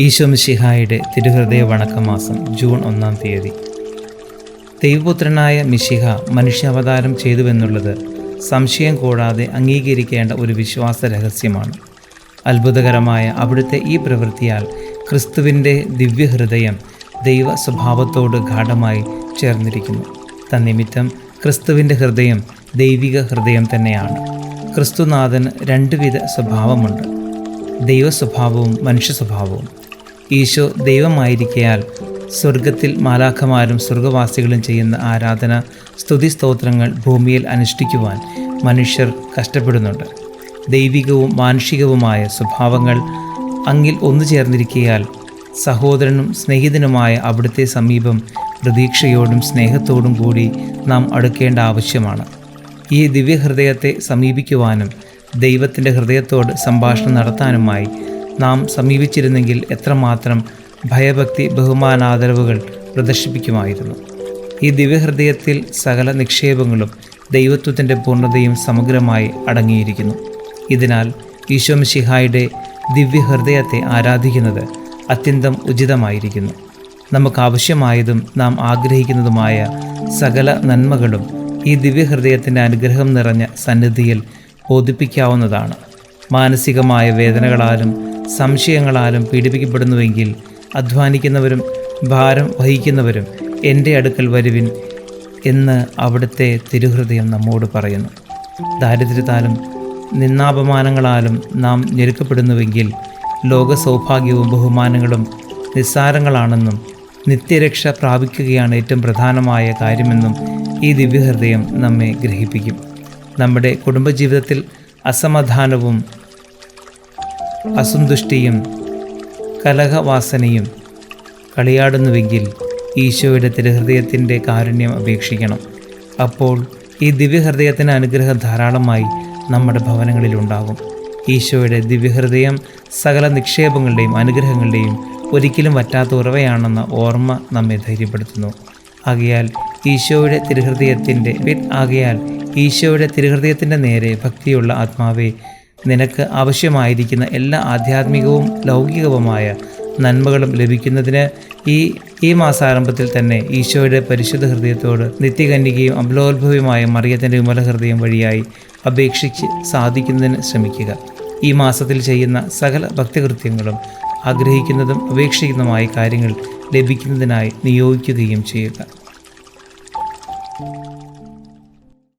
ഈശോ മിശിഹായുടെ തിരുഹൃദയ വണക്കമാസം ജൂൺ 1-ാം തീയതി. ദൈവപുത്രനായ മിശിഹ മനുഷ്യാവതാരം ചെയ്തുവെന്നുള്ളത് സംശയം കൂടാതെ അംഗീകരിക്കേണ്ട ഒരു വിശ്വാസ രഹസ്യമാണ്. അത്ഭുതകരമായ അവിടുത്തെ ഈ പ്രവൃത്തിയാൽ ക്രിസ്തുവിൻ്റെ ദിവ്യഹൃദയം ദൈവ സ്വഭാവത്തോട് ഗാഢമായി ചേർന്നിരിക്കുന്നു. തന്നിമിത്തം ക്രിസ്തുവിൻ്റെ ഹൃദയം ദൈവിക ഹൃദയം തന്നെയാണ്. ക്രിസ്തുനാഥന് രണ്ടുവിധ സ്വഭാവമുണ്ട്: ദൈവസ്വഭാവവും മനുഷ്യ സ്വഭാവവും. ഈശോ ദൈവമായിരിക്കയാൽ സ്വർഗത്തിൽ മാലാഖമാരും സ്വർഗവാസികളും ചെയ്യുന്ന ആരാധന, സ്തുതി, സ്തോത്രങ്ങൾ ഭൂമിയിൽ അനുഷ്ഠിക്കുവാൻ മനുഷ്യർ കഷ്ടപ്പെടുന്നുണ്ട്. ദൈവികവും മാനുഷികവുമായ സ്വഭാവങ്ങൾ അങ്ങിൽ ഒന്നു ചേർന്നിരിക്കയാൽ സഹോദരനും സ്നേഹിതനുമായ അവിടുത്തെ സമീപം പ്രതീക്ഷയോടും സ്നേഹത്തോടും കൂടി നാം അടുക്കേണ്ട ആവശ്യമാണ്. ഈ ദിവ്യഹൃദയത്തെ സമീപിക്കുവാനും ദൈവത്തിൻ്റെ ഹൃദയത്തോട് സംഭാഷണം നടത്താനുമായി നാം സമീപിച്ചിരുന്നെങ്കിൽ എത്രമാത്രം ഭയഭക്തി ബഹുമാനാദരവുകൾ പ്രദർശിപ്പിക്കുമായിരുന്നു. ഈ ദിവ്യഹൃദയത്തിൽ സകല നിക്ഷേപങ്ങളും ദൈവത്വത്തിൻ്റെ പൂർണ്ണതയും സമഗ്രമായി അടങ്ങിയിരിക്കുന്നു. ഇതിനാൽ ഈശോ മിശിഹായുടെ ദിവ്യഹൃദയത്തെ ആരാധിക്കുന്നത് അത്യന്തം ഉചിതമായിരിക്കുന്നു. നമുക്കാവശ്യമായതും നാം ആഗ്രഹിക്കുന്നതുമായ സകല നന്മകളും ഈ ദിവ്യഹൃദയത്തിൻ്റെ അനുഗ്രഹം നിറഞ്ഞ സന്നിധിയിൽ ബോധിപ്പിക്കാവുന്നതാണ്. മാനസികമായ വേദനകളാലും സംശയങ്ങളാലും പീഡിപ്പിക്കപ്പെടുന്നുവെങ്കിൽ അധ്വാനിക്കുന്നവരും ഭാരം വഹിക്കുന്നവരും എൻ്റെ അടുക്കൽ വരുവിൻ എന്ന് അവിടുത്തെ തിരുഹൃദയം നമ്മോട് പറയുന്നു. ദാരിദ്ര്യത്താലും നിന്ദാപമാനങ്ങളാലും നാം ഞെരുക്കപ്പെടുന്നുവെങ്കിൽ ലോക സൗഭാഗ്യവും ബഹുമാനങ്ങളും നിസ്സാരങ്ങളാണെന്നും നിത്യരക്ഷ പ്രാപിക്കുകയാണ് ഏറ്റവും പ്രധാനമായ കാര്യമെന്നും ഈ ദിവ്യഹൃദയം നമ്മെ ഗ്രഹിപ്പിക്കും. നമ്മുടെ കുടുംബജീവിതത്തിൽ അസമാധാനവും അസന്തുഷ്ടിയും കലഹവാസനയും കളിയാടുന്നുവെങ്കിൽ ഈശോയുടെ തിരുഹൃദയത്തിൻ്റെ കാരുണ്യം അപേക്ഷിക്കണം. അപ്പോൾ ഈ ദിവ്യഹൃദയത്തിൻ്റെ അനുഗ്രഹം ധാരാളമായി നമ്മുടെ ഭവനങ്ങളിലുണ്ടാകും. ഈശോയുടെ ദിവ്യഹൃദയം സകല നിക്ഷേപങ്ങളുടെയും അനുഗ്രഹങ്ങളുടെയും ഒരിക്കലും വറ്റാത്ത ഉറവയാണെന്ന ഓർമ്മ നമ്മെ ധൈര്യപ്പെടുത്തുന്നു. ആകയാൽ ഈശോയുടെ തിരുഹൃദയത്തിൻ്റെ നേരെ ഭക്തിയുള്ള ആത്മാവെ, നിനക്ക് ആവശ്യമായിരിക്കുന്ന എല്ലാ ആധ്യാത്മികവും ലൗകികവുമായ നന്മകളും ലഭിക്കുന്നതിന് ഈ മാസാരംഭത്തിൽ തന്നെ ഈശോയുടെ പരിശുദ്ധ ഹൃദയത്തോട് നിത്യകന്യകയും അമലോത്ഭവയുമായ മറിയത്തിൻ്റെ വിമല ഹൃദയം വഴിയായി അപേക്ഷിച്ച് സാധിക്കുന്നതിന് ശ്രമിക്കുക. ഈ മാസത്തിൽ ചെയ്യുന്ന സകല ഭക്തികൃത്യങ്ങളും ആഗ്രഹിക്കുന്നതും അപേക്ഷിക്കുന്നതുമായ കാര്യങ്ങൾ ലഭിക്കുന്നതിനായി നിയോഗിക്കുകയും ചെയ്യുക.